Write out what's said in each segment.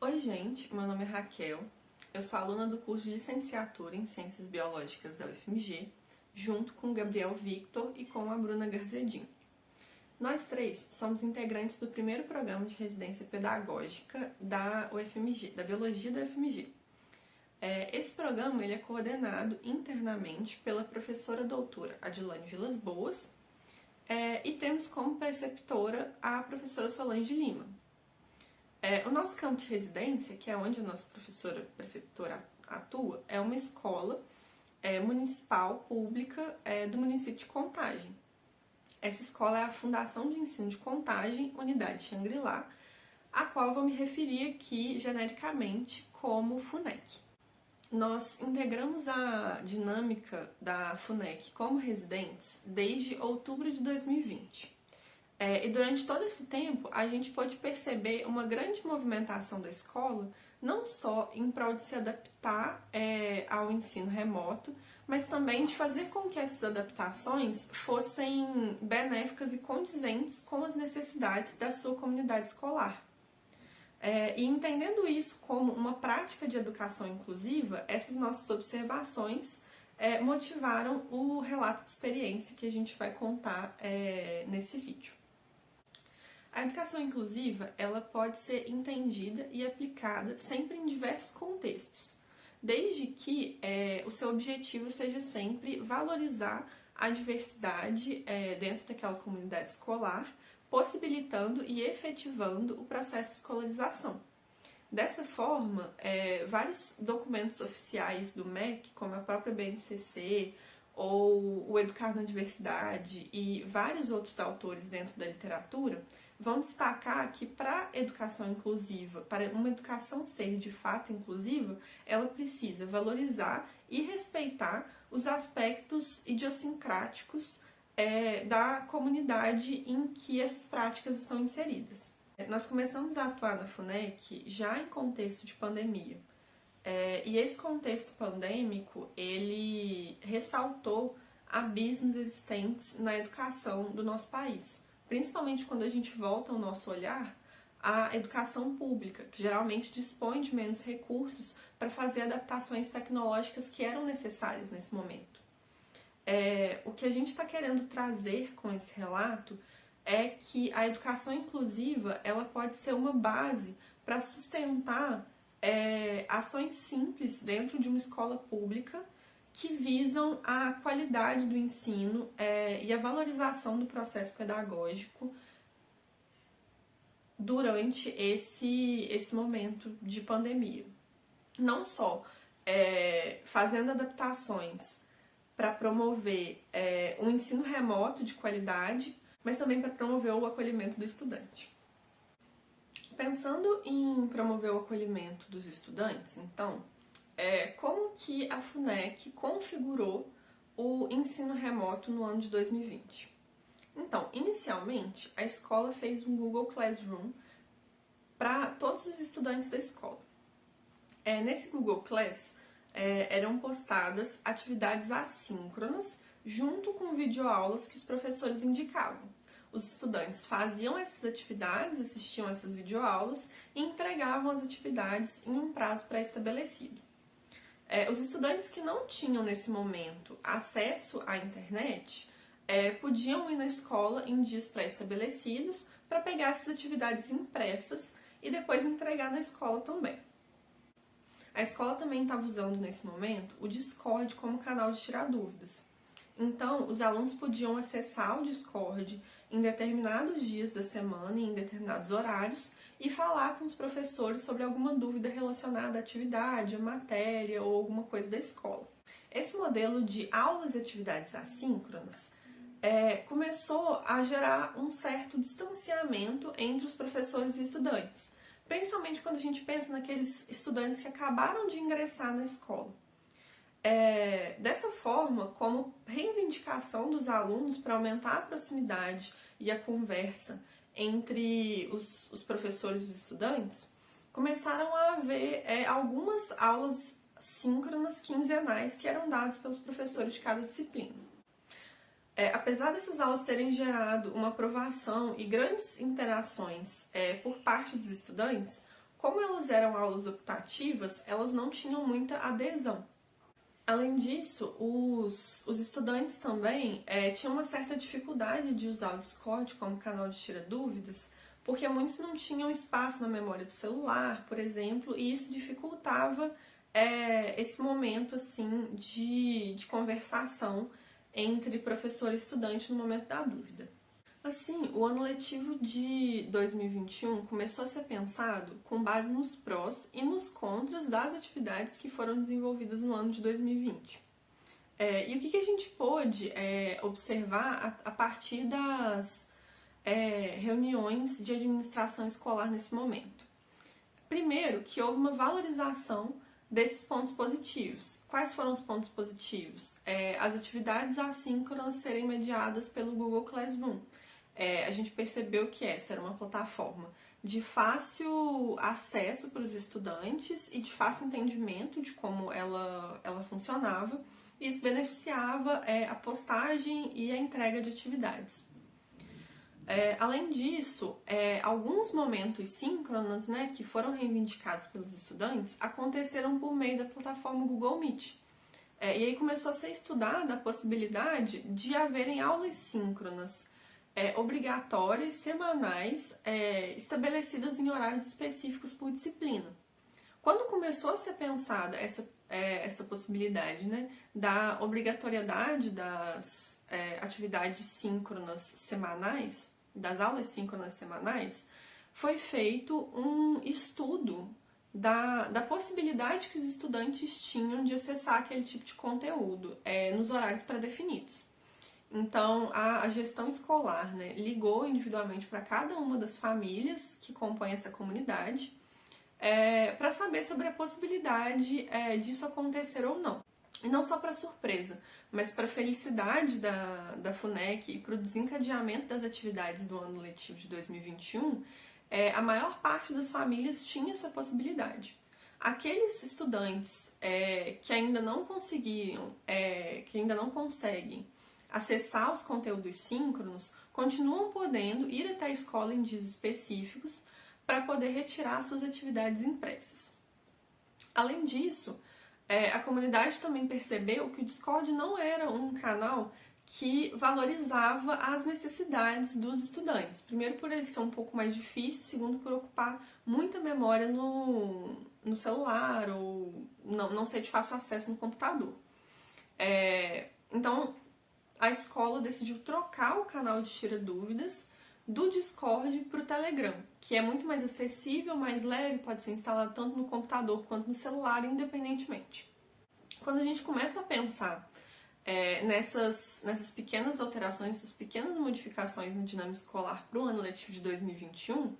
Oi, gente, meu nome é Raquel, eu sou aluna do curso de Licenciatura em Ciências Biológicas da UFMG, junto com o Gabriel Victor e com a Bruna Garzedin. Nós três somos integrantes do primeiro programa de residência pedagógica da UFMG, da Biologia da UFMG. Esse programa ele é coordenado internamente pela professora doutora Adilane Vilas Boas e temos como preceptora a professora Solange Lima. O nosso campo de residência, que é onde a nossa professora preceptora atua, é uma escola municipal pública do município de Contagem. Essa escola é a Fundação de Ensino de Contagem, Unidade Xangri-Lá, a qual eu vou me referir aqui genericamente como FUNEC. Nós integramos a dinâmica da FUNEC como residentes desde outubro de 2020. E durante todo esse tempo, a gente pôde perceber uma grande movimentação da escola, não só em prol de se adaptar ao ensino remoto, mas também de fazer com que essas adaptações fossem benéficas e condizentes com as necessidades da sua comunidade escolar. E entendendo isso como uma prática de educação inclusiva, essas nossas observações motivaram o relato de experiência que a gente vai contar nesse vídeo. A educação inclusiva ela pode ser entendida e aplicada sempre em diversos contextos, desde que o seu objetivo seja sempre valorizar a diversidade dentro daquela comunidade escolar, possibilitando e efetivando o processo de escolarização. Dessa forma, vários documentos oficiais do MEC, como a própria BNCC, ou o Educar na Diversidade e vários outros autores dentro da literatura, vão destacar que para a educação inclusiva, para uma educação ser de fato inclusiva, ela precisa valorizar e respeitar os aspectos idiosincráticos da comunidade em que essas práticas estão inseridas. Nós começamos a atuar na FUNEC já em contexto de pandemia. E esse contexto pandêmico, ele ressaltou abismos existentes na educação do nosso país. Principalmente quando a gente volta o nosso olhar à educação pública, que geralmente dispõe de menos recursos para fazer adaptações tecnológicas que eram necessárias nesse momento. O que a gente está querendo trazer com esse relato é que a educação inclusiva ela pode ser uma base para sustentar ações simples dentro de uma escola pública que visam a qualidade do ensino e a valorização do processo pedagógico durante esse momento de pandemia. Não só fazendo adaptações para promover um ensino remoto de qualidade, mas também para promover o acolhimento do estudante. Pensando em promover o acolhimento dos estudantes, então, como que a FUNEC configurou o ensino remoto no ano de 2020? Então, inicialmente, a escola fez um Google Classroom para todos os estudantes da escola. Nesse Google Class, eram postadas atividades assíncronas junto com videoaulas que os professores indicavam. Os estudantes faziam essas atividades, assistiam essas videoaulas e entregavam as atividades em um prazo pré-estabelecido. Os estudantes que não tinham nesse momento acesso à internet podiam ir na escola em dias pré-estabelecidos para pegar essas atividades impressas e depois entregar na escola também. A escola também estava usando nesse momento o Discord como canal de tirar dúvidas. Então, os alunos podiam acessar o Discord em determinados dias da semana e em determinados horários e falar com os professores sobre alguma dúvida relacionada à atividade, à matéria ou alguma coisa da escola. Esse modelo de aulas e atividades assíncronas começou a gerar um certo distanciamento entre os professores e estudantes, principalmente quando a gente pensa naqueles estudantes que acabaram de ingressar na escola. Dessa forma, como reivindicação dos alunos para aumentar a proximidade e a conversa entre os professores e os estudantes, começaram a haver algumas aulas síncronas quinzenais que eram dadas pelos professores de cada disciplina. Apesar dessas aulas terem gerado uma aprovação e grandes interações por parte dos estudantes, como elas eram aulas optativas, elas não tinham muita adesão. Além disso, os estudantes também tinham uma certa dificuldade de usar o Discord como canal de tira dúvidas, porque muitos não tinham espaço na memória do celular, por exemplo, e isso dificultava esse momento assim de conversação entre professor e estudante no momento da dúvida. Assim, o ano letivo de 2021 começou a ser pensado com base nos prós e nos contras das atividades que foram desenvolvidas no ano de 2020. E o que a gente pôde observar a partir das reuniões de administração escolar nesse momento? Primeiro, que houve uma valorização desses pontos positivos. Quais foram os pontos positivos? As atividades assíncronas serem mediadas pelo Google Classroom. A gente percebeu que essa era uma plataforma de fácil acesso para os estudantes e de fácil entendimento de como ela funcionava. Isso beneficiava a postagem e a entrega de atividades. Além disso, alguns momentos síncronos, né, que foram reivindicados pelos estudantes aconteceram por meio da plataforma Google Meet. E aí começou a ser estudada a possibilidade de haverem aulas síncronas obrigatórias, semanais, estabelecidas em horários específicos por disciplina. Quando começou a ser pensada essa possibilidade, né, da obrigatoriedade das atividades síncronas semanais, das aulas síncronas semanais, foi feito um estudo da possibilidade que os estudantes tinham de acessar aquele tipo de conteúdo nos horários pré-definidos. Então, a gestão escolar, né, ligou individualmente para cada uma das famílias que compõem essa comunidade para saber sobre a possibilidade disso acontecer ou não. E não só para surpresa, mas para a felicidade da FUNEC e para o desencadeamento das atividades do ano letivo de 2021, a maior parte das famílias tinha essa possibilidade. Aqueles estudantes que ainda não conseguiam, que ainda não conseguem acessar os conteúdos síncronos, continuam podendo ir até a escola em dias específicos para poder retirar suas atividades impressas. Além disso, a comunidade também percebeu que o Discord não era um canal que valorizava as necessidades dos estudantes. Primeiro, por ele ser um pouco mais difícil, segundo, por ocupar muita memória no celular ou não ser de fácil acesso no computador. Então, a escola decidiu trocar o canal de tira dúvidas do Discord para o Telegram, que é muito mais acessível, mais leve, pode ser instalado tanto no computador quanto no celular, independentemente. Quando a gente começa a pensar nessas pequenas alterações, essas pequenas modificações no dinâmico escolar para o ano letivo de 2021,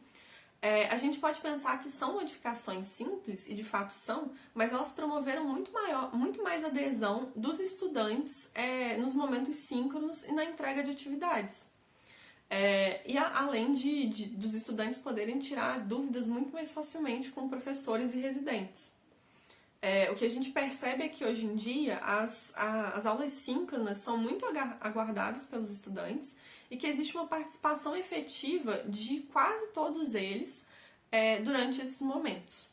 a gente pode pensar que são modificações simples, e de fato são, mas elas promoveram muito mais adesão dos estudantes nos momentos síncronos e na entrega de atividades. E além dos estudantes poderem tirar dúvidas muito mais facilmente com professores e residentes. O que a gente percebe é que hoje em dia as aulas síncronas são muito aguardadas pelos estudantes e que existe uma participação efetiva de quase todos eles durante esses momentos.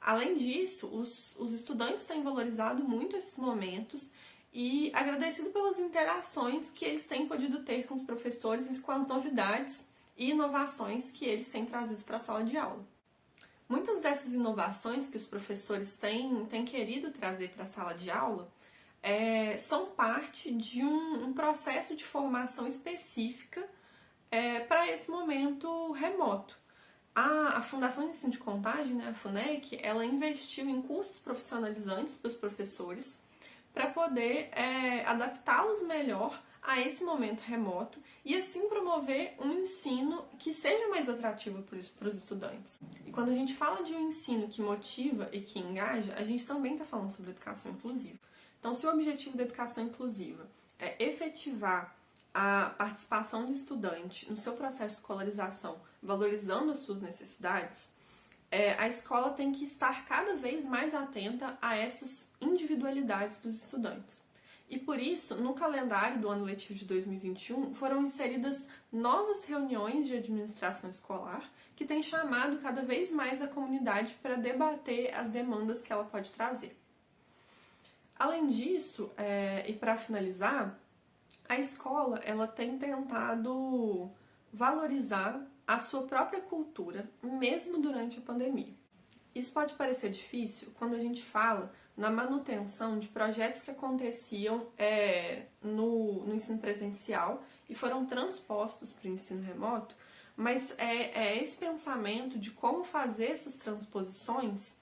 Além disso, os estudantes têm valorizado muito esses momentos e agradecido pelas interações que eles têm podido ter com os professores e com as novidades e inovações que eles têm trazido para a sala de aula. Muitas dessas inovações que os professores têm querido trazer para a sala de aula são parte de um processo de formação específica para esse momento remoto. A Fundação de Ensino de Contagem, né, a FUNEC, ela investiu em cursos profissionalizantes para os professores para poder adaptá-los melhor a esse momento remoto e assim promover um ensino que seja mais atrativo para os estudantes. E quando a gente fala de um ensino que motiva e que engaja, a gente também está falando sobre educação inclusiva. Então, se o objetivo da educação inclusiva é efetivar a participação do estudante no seu processo de escolarização, valorizando as suas necessidades, a escola tem que estar cada vez mais atenta a essas individualidades dos estudantes. E por isso, no calendário do ano letivo de 2021, foram inseridas novas reuniões de administração escolar que têm chamado cada vez mais a comunidade para debater as demandas que ela pode trazer. Além disso, e para finalizar, a escola ela tem tentado valorizar a sua própria cultura, mesmo durante a pandemia. Isso pode parecer difícil quando a gente fala na manutenção de projetos que aconteciam no ensino presencial e foram transpostos para o ensino remoto, mas é esse pensamento de como fazer essas transposições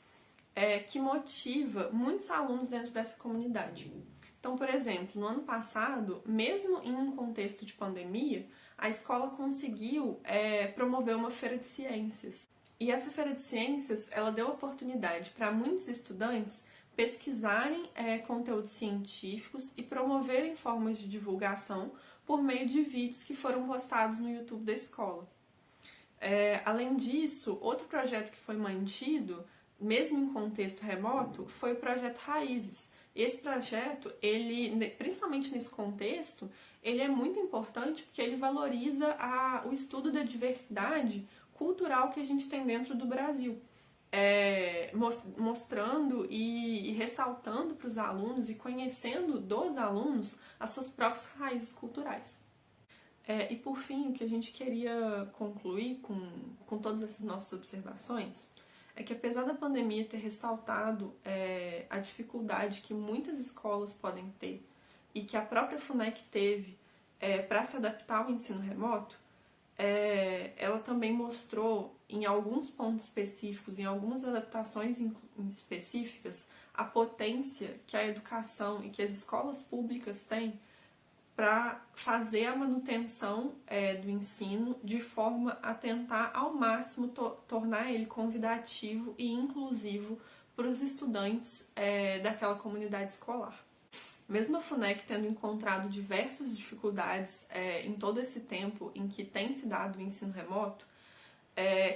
que motiva muitos alunos dentro dessa comunidade. Então, por exemplo, no ano passado, mesmo em um contexto de pandemia, a escola conseguiu promover uma feira de ciências. E essa feira de ciências, ela deu oportunidade para muitos estudantes pesquisarem conteúdos científicos e promoverem formas de divulgação por meio de vídeos que foram postados no YouTube da escola. Além disso, outro projeto que foi mantido, mesmo em contexto remoto, foi o projeto Raízes. Esse projeto, ele, principalmente nesse contexto, ele é muito importante porque ele valoriza o estudo da diversidade cultural que a gente tem dentro do Brasil, mostrando e ressaltando para os alunos e conhecendo dos alunos as suas próprias raízes culturais. E por fim, o que a gente queria concluir com todas essas nossas observações é que apesar da pandemia ter ressaltado a dificuldade que muitas escolas podem ter e que a própria FUNEC teve para se adaptar ao ensino remoto, ela também mostrou em alguns pontos específicos, em algumas adaptações específicas, a potência que a educação e que as escolas públicas têm para fazer a manutenção do ensino de forma a tentar ao máximo tornar ele convidativo e inclusivo para os estudantes daquela comunidade escolar. Mesmo a FUNEC tendo encontrado diversas dificuldades em todo esse tempo em que tem se dado o ensino remoto,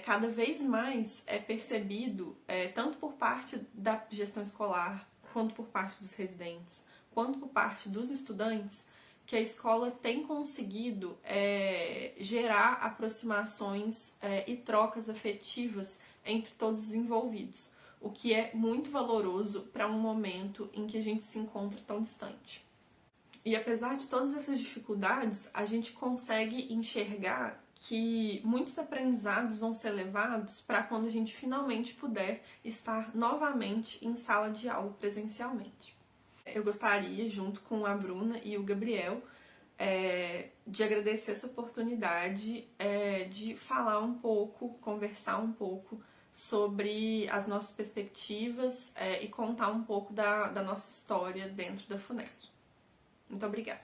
cada vez mais é percebido, tanto por parte da gestão escolar, quanto por parte dos residentes, quanto por parte dos estudantes, que a escola tem conseguido gerar aproximações e trocas afetivas entre todos os envolvidos, o que é muito valoroso para um momento em que a gente se encontra tão distante. E apesar de todas essas dificuldades, a gente consegue enxergar que muitos aprendizados vão ser levados para quando a gente finalmente puder estar novamente em sala de aula presencialmente. Eu gostaria, junto com a Bruna e o Gabriel, de agradecer essa oportunidade de falar um pouco, conversar um pouco sobre as nossas perspectivas e contar um pouco da nossa história dentro da FUNEC. Muito obrigada.